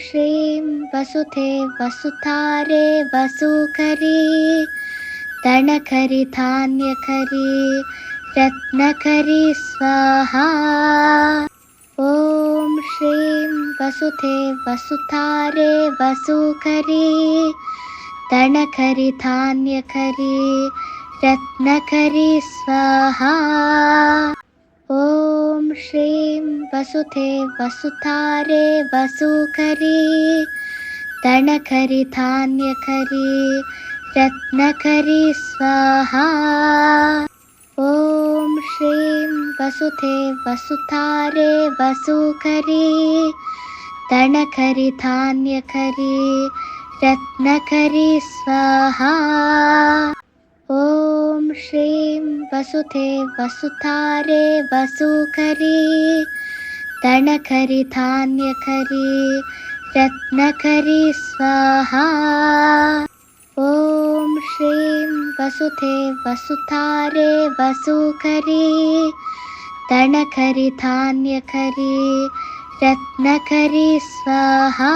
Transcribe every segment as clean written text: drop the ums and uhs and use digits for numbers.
श्रीं वसुधे वसुधारे वसुकरी धनकरी धान्यकरी रत्नकरी स्वाहा। ॐ श्रीं वसुधे वसुधारे वसुकरी धनकरी धान्यकरी रत्नकरी स्वाहा। ॐ श्रीं वसुधे वसुधारे वसुकरी धनकरी धान्यकरी रत्नकरी स्वाहा। ॐ श्रीं वसुधे वसुधारे वसुकरी धनकरी धान्यकरी रत्नकरी स्वाहा। ॐ श्रीं वसुधे वसुधारे वसुकरी धनकरी धान्यकरी रत्नकरी स्वाहा। ॐ श्रीं वसुधे वसुधारे वसुकरी धनकरी धान्यकरी रत्नकरी स्वाहा।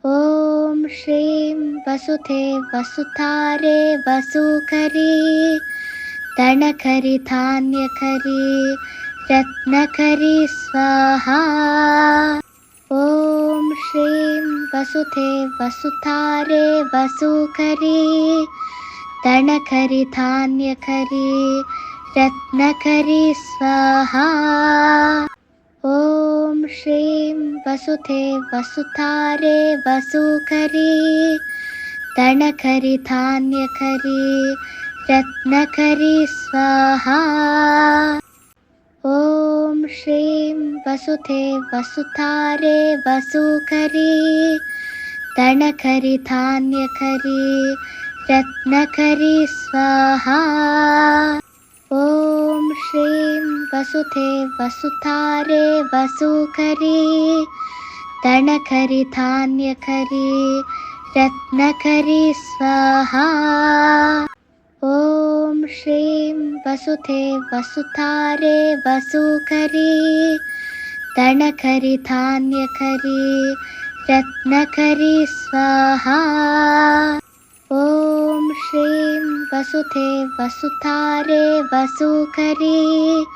ॐ श्रीं वसुधे वसुधारे वसुकरी धनकरी धान्यकरी रत्नकरी स्वाहा। ॐ श्रीं वसुधे वसुधारे वसुकरी धनकरी धान्यकरी रत्नकरी स्वाहा। ॐ श्रीं वसुधे वसुधारे वसुकरी धनकरी धान्यकरी रत्नकरी स्वाहा। ॐ श्रीं वसुधे वसुधारे वसुकरी धनकरी धान्यकरी रत्नकरी स्वाहा। ॐ श्रीं वसुधे वसुधारे वसुकरी धनकरी धान्यकरी रत्नकरी स्वाहा। ॐ श्रीं वसुधे वसुधारे वसुकरी धनकरी धान्यकरी रत्नकरी स्वाहा। ॐ श्रीं वसुधे वसुधारे वसुकरी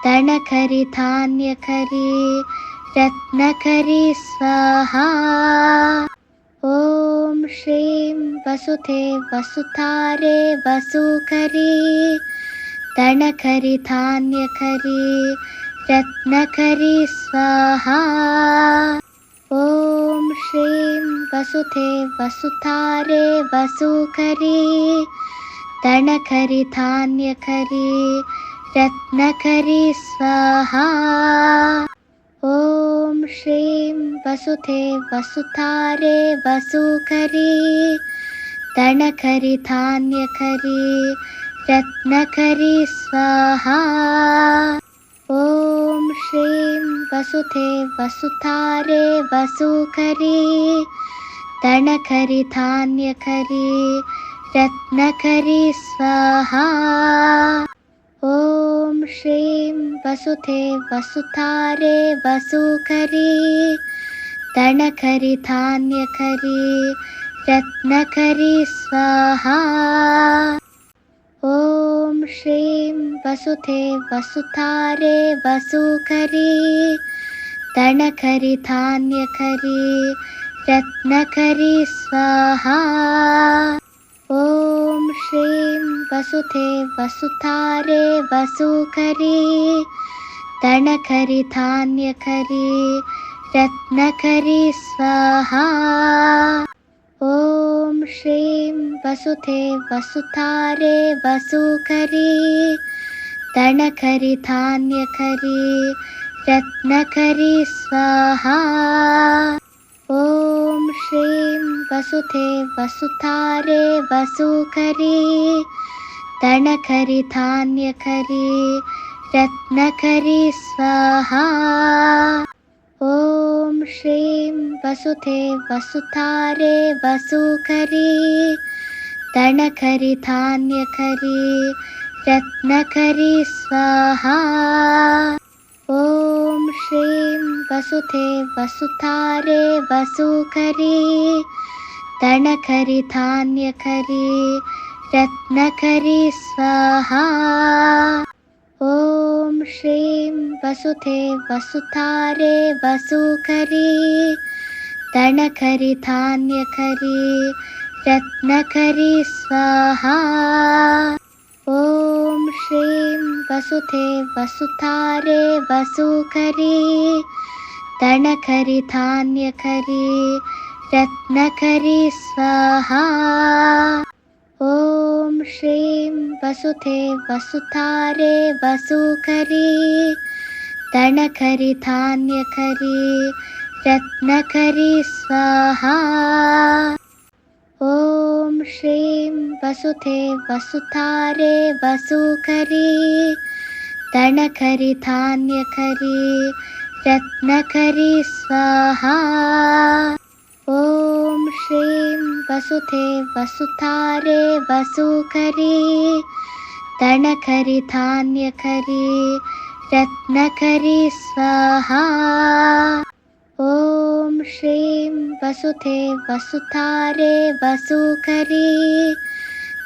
धनकरी धान्यकरी रत्नकरी स्वाहा। ॐ श्रीं वसुधे वसुधारे वसुकरी धनकरी धान्यकरी रत्नकरी स्वाहा। ॐ श्रीं वसुधे वसुधारे वसुकरी धनकरी धान्यकरी रत्नकरी स्वाहा। ॐ श्रीं वसुधे वसुधारे वसुकरी धनकरी धान्यकरी रत्नकरी स्वाहा। ॐ श्रीं वसुधे वसुधारे वसुकरी धनकरी धान्यकरी रत्नकरी स्वाहा। ॐ श्रीं वसुधे वसुधारे वसुकरी धनकरी धान्यकरी रत्नकरी स्वाहा। ॐ श्रीं वसुधे वसुधारे वसुकरी धनकरी धान्यकरी रत्नकरी स्वाहा। ॐ श्रीं वसुधे वसुधारे वसुकरी धनकरी धान्यकरी रत्नकरी स्वाहा। ॐ श्रीं वसुधे वसुधारे वसुकरी धनकरी धान्यकरी रत्नकरी स्वाहा। ॐ श्रीं वसुधे वसुधारे वसुकरी धनकरी धान्यकरी रत्नकरी स्वाहा। ॐ श्रीं वसुधे वसुधारे वसुकरी धनकरी धान्यकरी रत्नकरी स्वाहा। ॐ श्रीं वसुधे वसुधारे वसुकरी तणकरी धान्यकरी रत्नकरी स्वाहा। ॐ श्रीं वसुधे वसुधारे वसुकरी तणकरी धान्यकरी रत्नकरी स्वाहा। ॐ श्रीं वसुधे वसुधारे वसुकरी तणकरी धान्यकरी रत्नकरी स्वाहा। ॐ श्रीं वसुधे वसुधारे वसुकरी तणकरी धान्यकरी रत्नकरी स्वाहा। ॐ श्रीं वसुधे वसुधारे वसुकरी तणकरी धान्यकरी रत्नकरी स्वाहा। ॐ श्रीं वसुधे वसुधारे वसुकरी तणकरी धान्यकरी रत्नकरी स्वाहा। ॐ श्रीं वसुधे वसुधारे वसुकरी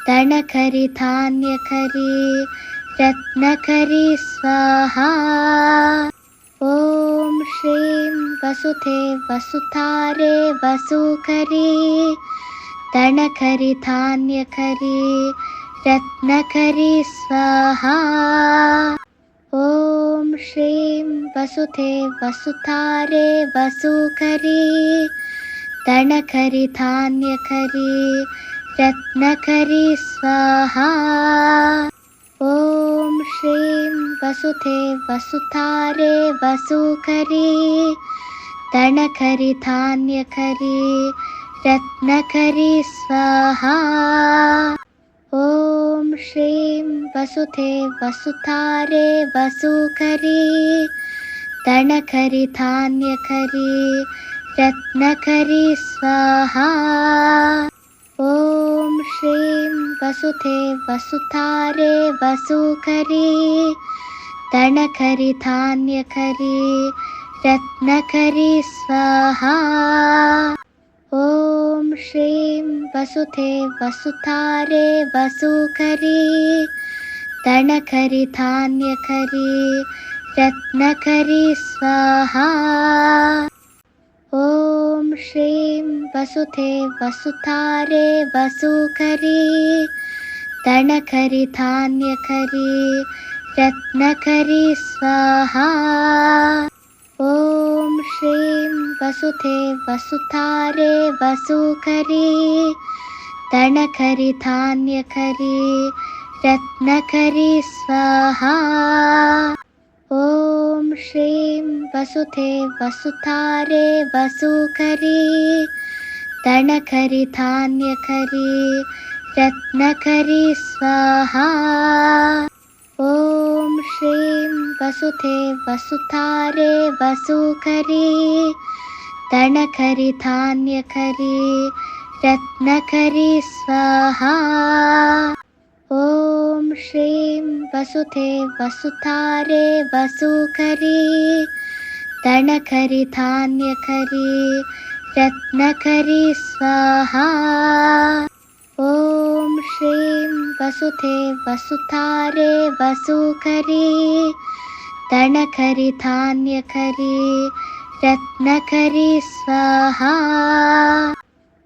तणकरी धान्यकरी रत्नकरी स्वाहा। ॐ श्रीं वसुधे वसुधारे वसुकरी तणकरी धान्यकरी रत्नकरी स्वाहा। ॐ श्रीं वसुधे वसुधारे वसुकरी तणकरी धान्यकरी रत्नकरी स्वाहा। ॐ श्रीं वसुधे वसुधारे वसुकरी तणकरी धान्यकरी रत्नकरी स्वाहा। ॐ श्रीं वसुधे वसुधारे वसुकरी तणकरी धान्यकरी रत्नकरी स्वाहा। ॐ श्रीं वसुधे वसुधारे वसुकरी तणकरी धान्यकरी रत्नकरी स्वाहा। ॐ श्रीं वसुधे वसुधारे वसुकरी तणकरी धान्यकरी रत्नकरी स्वाहा। ॐ श्रीं वसुधे वसुधारे वसुकरी तणकरी धान्यकरी रत्नकरी स्वाहा। ॐ श्रीं वसुधे वसुधारे वसुकरी तणकरी धान्यकरी रत्नकरी स्वाहा। ॐ श्रीं वसुधे वसुधारे वसुकरी तणकरी धान्यकरी रत्नकरी स्वाहा। ॐ श्रीं वसुधे वसुधारे वसुकरी तणकरी धान्यकरी रत्नकरी स्वाहा। ॐ श्रीं वसुधे वसुधारे वसुकरी तणकरी धान्यकरी रत्नकरी स्वाहा। ॐ श्रीं वसुधे वसुधारे वसुकरी तणकरी धान्यकरी रत्नकरी स्वाहा।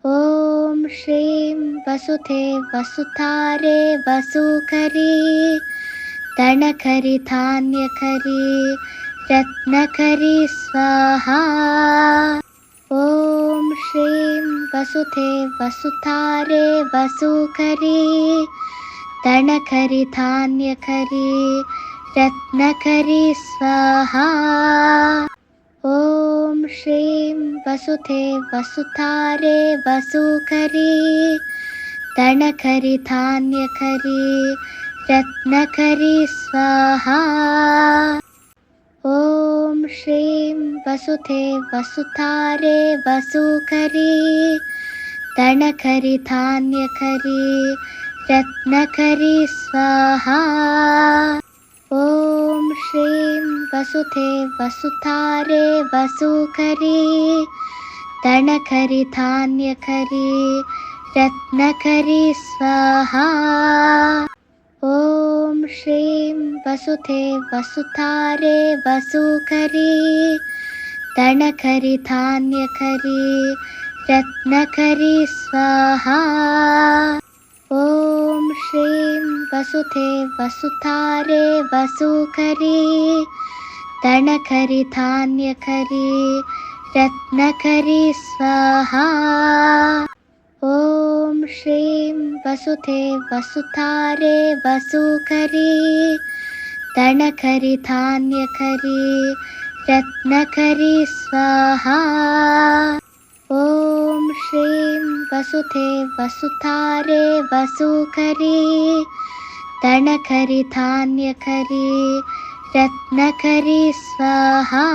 ॐ श्रीं वसुधे वसुधारे वसुकरी तणकरी धान्यकरी रत्नकरी स्वाहा। ॐ श्रीं वसुधे वसुधारे वसुकरी तणकरी धान्यकरी रत्नकरी स्वाहा। ॐ श्रीं वसुधे वसुधारे वसुकरी तणकरी धान्यकरी रत्नकरी स्वाहा। ॐ श्रीं वसुधे वसुधारे वसुकरी तणकरी धान्यकरी रत्नकरी स्वाहा। ॐ श्रीं वसुधे वसुधारे वसुकरी धनकरी धान्यकरी रत्नकरी स्वाहा। ॐ श्रीं वसुधे वसुधारे वसुकरी धनकरी धान्यकरी रत्नकरी स्वाहा। ॐ श्रीं वसुधे वसुधारे वसुकरी धनकरी धान्यकरी रत्नकरी स्वाहा। ॐ श्रीं वसुधे वसुधारे वसुकरी धनकरी धान्यकरी रत्नकरी स्वाहा। ॐ श्रीं वसुधे वसुधारे वसुकरी धनकरी धान्यकरी रत्नकरी स्वाहा।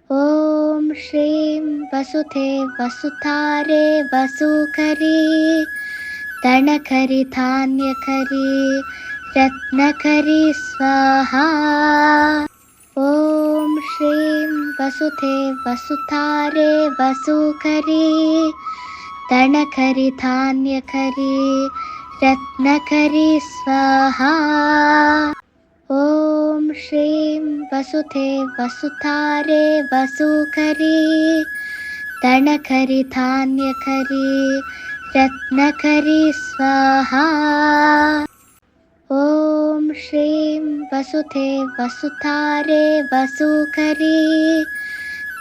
ॐ श्रीं वसुधे वसुधारे वसुकरी धनकरी धान्यकरी रत्नकरी स्वाहा। ॐ श्रीं वसुधे वसुधारे वसुकरी धनकरी धान्यकरी रत्नकरी स्वाहा। ॐ श्रीं वसुधे वसुधारे वसुकरी धनकरी धान्यकरी रत्नकरी स्वाहा। ॐ श्रीं वसुधे वसुधारे वसुकरी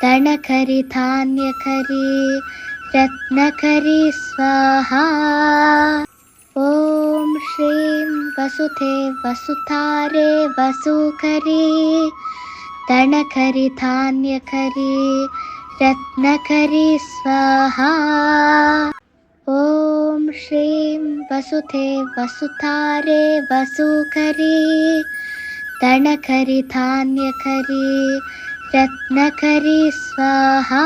धनकरी धान्यकरी रत्नकरी स्वाहा। ॐ श्रीं वसुधे वसुधारे वसुकरी धनकरी धान्यकरी रत्नकरी स्वाहा। ॐ श्रीं वसुधे वसुधारे वसुकरी धनकरी धान्यकरी रत्नकरी स्वाहा।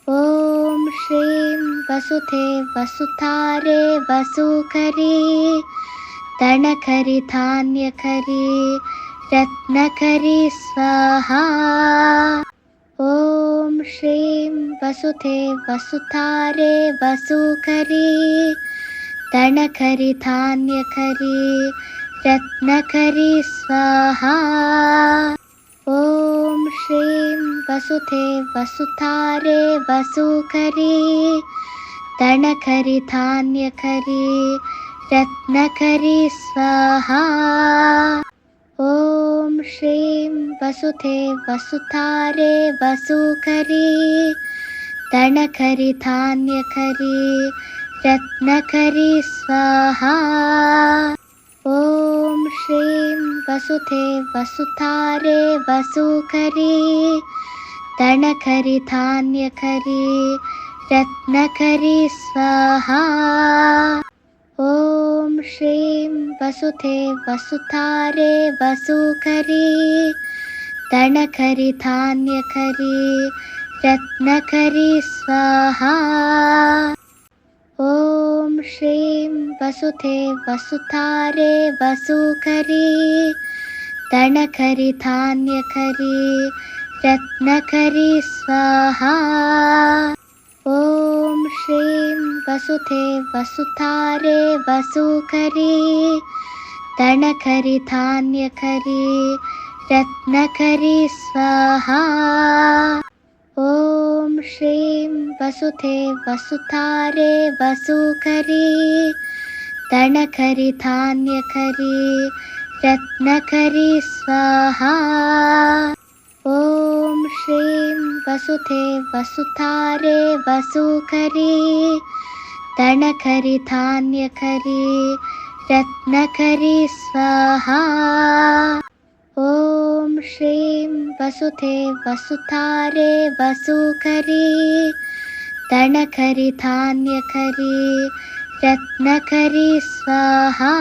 ॐ श्रीं वसुधे वसुधारे वसुकरी धनकरी धान्यकरी रत्नकरी स्वाहा। ॐ श्रीं वसुधे वसुधारे वसुकरी धनकरी धान्यकरी रत्नकरी स्वाहा। ॐ श्रीं वसुधे वसुधारे वसुकरी धनकरी धान्यकरी रत्नकरी स्वाहा। ॐ श्रीं वसुधे वसुधारे वसुकरी धनकरी धान्यकरी रत्नकरी स्वाहा। ॐ श्रीं वसुधे वसुधारे वसुकरी धनकरी धान्यकरी रत्नकरी स्वाहा। ॐ श्रीं वसुधे वसुधारे वसुकरी धनकरी धान्यकरी रत्नकरी स्वाहा। ॐ श्रीं वसुधे वसुधारे वसुकरी धनकरी धान्यकरी रत्नकरी स्वाहा। ॐ श्रीं वसुधे वसुधारे वसुकरी धनकरी धान्यकरी रत्नकरी स्वाहा। ॐ श्रीं वसुधे वसुधारे वसुकरी धनकरी धान्यकरी रत्नकरी स्वाहा। ॐ श्रीं वसुधे वसुधारे वसुकरी धनकरी धान्यकरी रत्नकरी स्वाहा। ॐ श्रीं वसुधे वसुधारे वसुकरी धनकरी धान्यकरी रत्नकरी स्वाहा।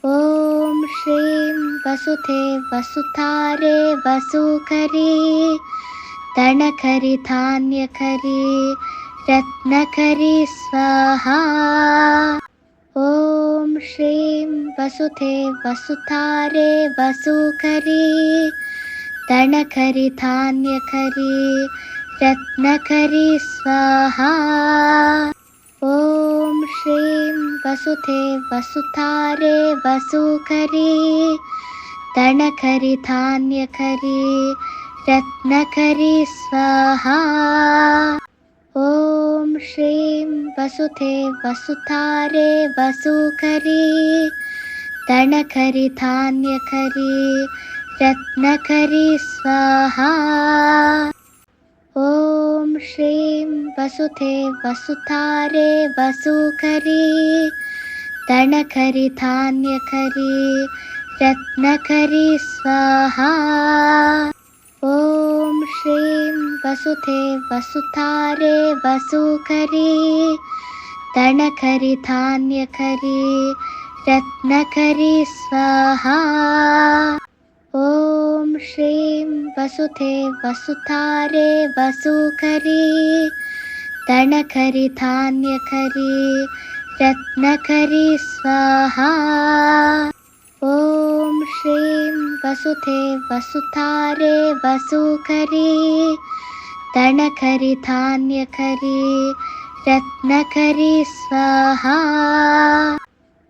ॐ श्रीं वसुधे वसुधारे वसुकरी धनकरी धान्यकरी रत्नकरी स्वाहा। ॐ श्रीं वसुधे वसुधारे वसुकरी तनकरी धान्यकरी रत्नकरी स्वाहा। ॐ श्रीं वसुधे वसुधारे वसुकरी तनकरी धान्यकरी रत्नकरी स्वाहा। ॐ श्रीं वसुधे वसुधारे वसुकरी तनकरी धान्यकरी रत्नकरी स्वाहा। ॐ श्रीं वसुधे वसुधारे वसुकरी तनकरी धान्यकरी रत्नकरी स्वाहा। ॐ श्रीं वसुधे वसुधारे वसुकरी तनकरी धान्यकरी रत्नकरी स्वाहा। ॐ श्रीं वसुधे वसुधारे वसुकरी तनकरी धान्यकरी रत्नकरी स्वाहा। ॐ श्रीं वसुधे वसुधारे वसुकरी तनकरी धान्यकरी रत्नकरी स्वाहा।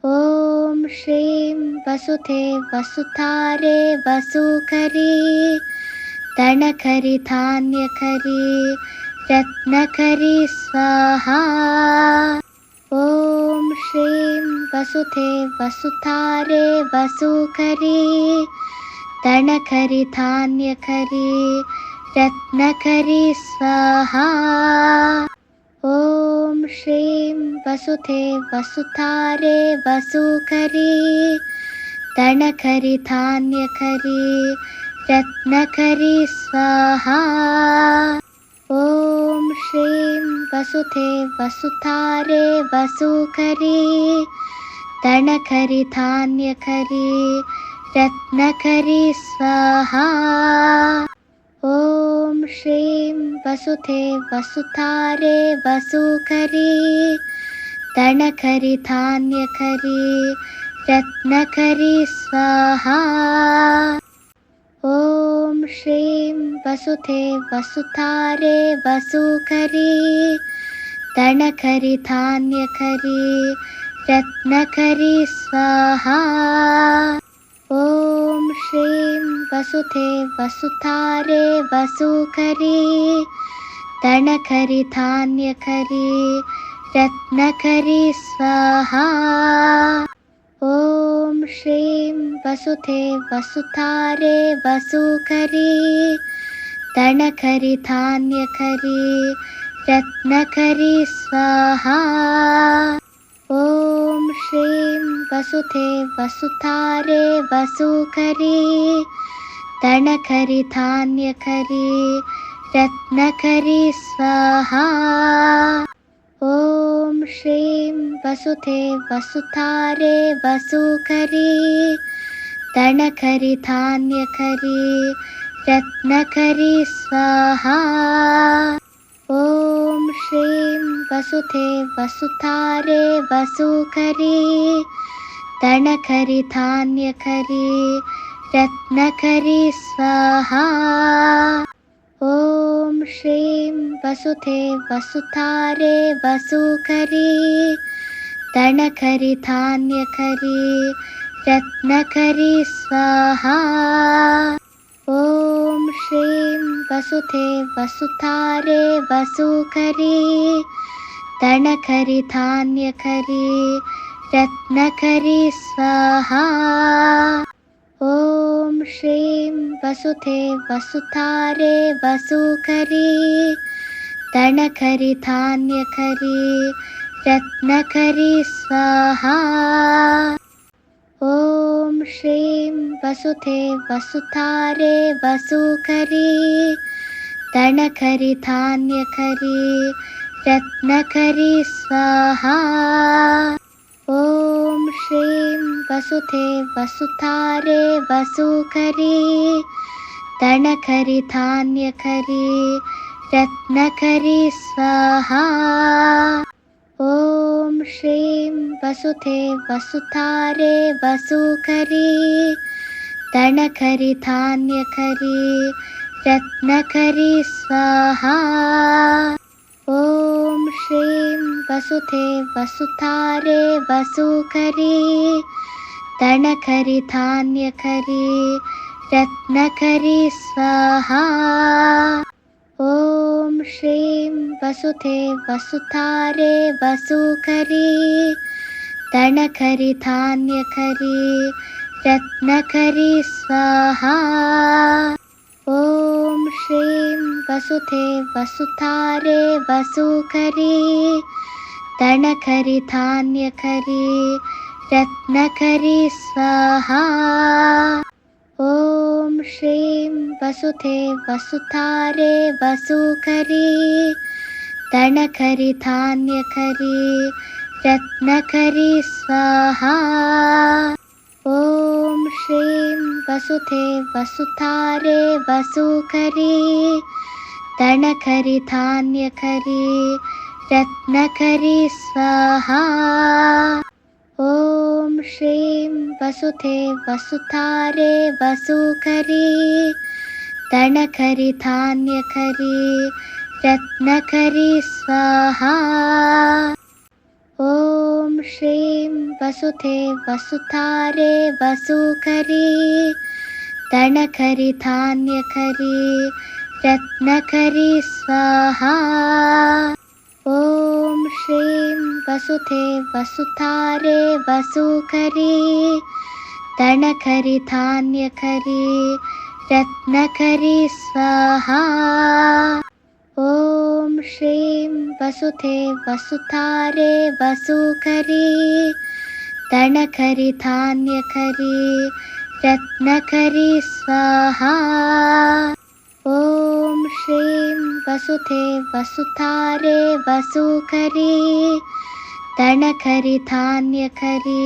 ॐ श्रीं वसुधे वसुधारे वसुकरी तनकरी धान्यकरी रत्नकरी स्वाहा। ॐ श्रीं वसुधे वसुधारे वसुकरी तनकरी धान्यकरी रत्नकरी स्वाहा। ॐ श्रीं वसुधे वसुधारे वसुकरी तनकरी धान्यकरी रत्नकरी स्वाहा। ॐ श्रीं वसुधे वसुधारे वसुकरी तनकरी धान्यकरी रत्नकरी स्वाहा। ॐ श्रीं वसुधे वसुधारे वसुकरी तनकरी धान्यकरी रत्नकरी स्वाहा। ॐ श्रीं वसुधे वसुधारे वसुकरी तनकरी धान्यकरी रत्नकरी स्वाहा। ॐ श्रीं वसुधे वसुधारे वसुकरी तनकरी धान्यकरी रत्नकरी स्वाहा। ॐ श्रीं वसुधे वसुधारे वसुकरी तनकरी धान्यकरी रत्नकरी स्वाहा। ॐ श्रीं वसुधे वसुधारे वसुकरी तनकरी धान्यकरी रत्नकरी स्वाहा। ॐ श्रीं वसुधे वसुधारे वसुकरी तनकरी धान्यकरी रत्नकरी स्वाहा। ॐ श्रीं वसुधे वसुधारे वसुकरी तनकरी धान्यकरी रत्नकरी स्वाहा। ॐ श्रीं वसुधे वसुधारे वसुकरी तनकरी धान्यकरी रत्नकरी स्वाहा। ॐ श्रीं वसुधे वसुधारे वसुकरी तनकरी धान्यकरी रत्नकरी स्वाहा। ॐ श्रीं वसुधे वसुधारे वसुकरी तनकरी धान्यकरी रत्नकरी स्वाहा। ॐ श्रीं वसुधे वसुधारे वसुकरी तनकरी धान्यकरी रत्नकरी स्वाहा। ॐ श्रीं वसुधे वसुधारे वसुकरी तनकरी धान्यकरी रत्नकरी स्वाहा। ॐ श्रीं वसुधे वसुधारे वसुकरी तनकरी धान्यकरी रत्नकरी स्वाहा। ॐ श्रीं वसुधे वसुधारे वसुकरी तनकरी धान्यकरी रत्नकरी स्वाहा। ॐ श्रीं वसुधे वसुधारे वसुकरी तनकरी धान्यकरी रत्नकरी स्वाहा। ॐ श्रीं वसुधे वसुधारे वसुकरी तनकरी धान्यकरी रत्नकरी स्वाहा। ॐ श्रीं वसुधे वसुधारे वसुकरी तनकरी धान्यकरी रत्नकरी स्वाहा। ॐ श्रीं वसुधे वसुधारे वसुकरी तनकरी धान्यकरी रत्नकरी स्वाहा। ॐ श्रीं वसुधे वसुधारे वसुकरी तनकरी धान्यकरी रत्नकरी स्वाहा। ॐ श्रीं वसुधे वसुधारे वसुकरी तनकरी धान्यकरी रत्नकरी स्वाहा। ॐ श्रीं वसुधे वसुधारे वसुकरी तनकरी धान्यकरी रत्नकरी स्वाहा। ॐ श्रीं वसुधे वसुधारे वसुकरी तनकरी धान्यकरी रत्नकरी स्वाहा। ॐ श्रीं वसुधे वसुधारे वसुकरी तनकरी धान्यकरी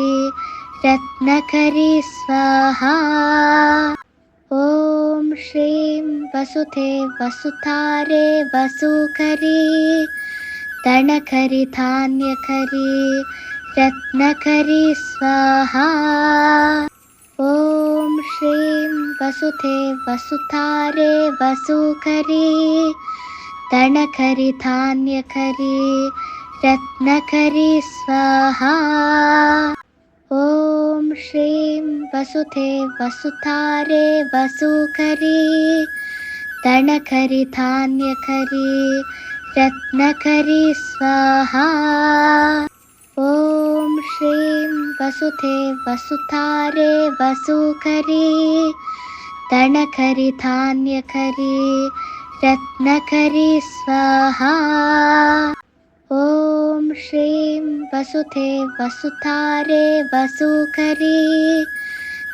रत्नकरी स्वाहा। ॐ श्रीं वसुधे वसुधारे वसुकरी तनकरी धान्यकरी रत्नकरी स्वाहा। ॐ श्रीं वसुधे वसुधारे वसुकरी तनकरी धान्यकरी रत्नकरी स्वाहा। ॐ श्रीं वसुधे वसुधारे वसुकरी तनकरी धान्यकरी रत्नकरी स्वाहा। ॐ श्रीं वसुधे वसुधारे वसुकरी तनकरी धान्यकरी रत्नकरी स्वाहा। ॐ श्रीं वसुधे वसुधारे वसुकरी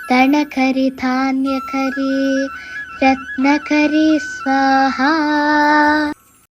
तनकरी धान्यकरी रत्नकरी स्वाहा।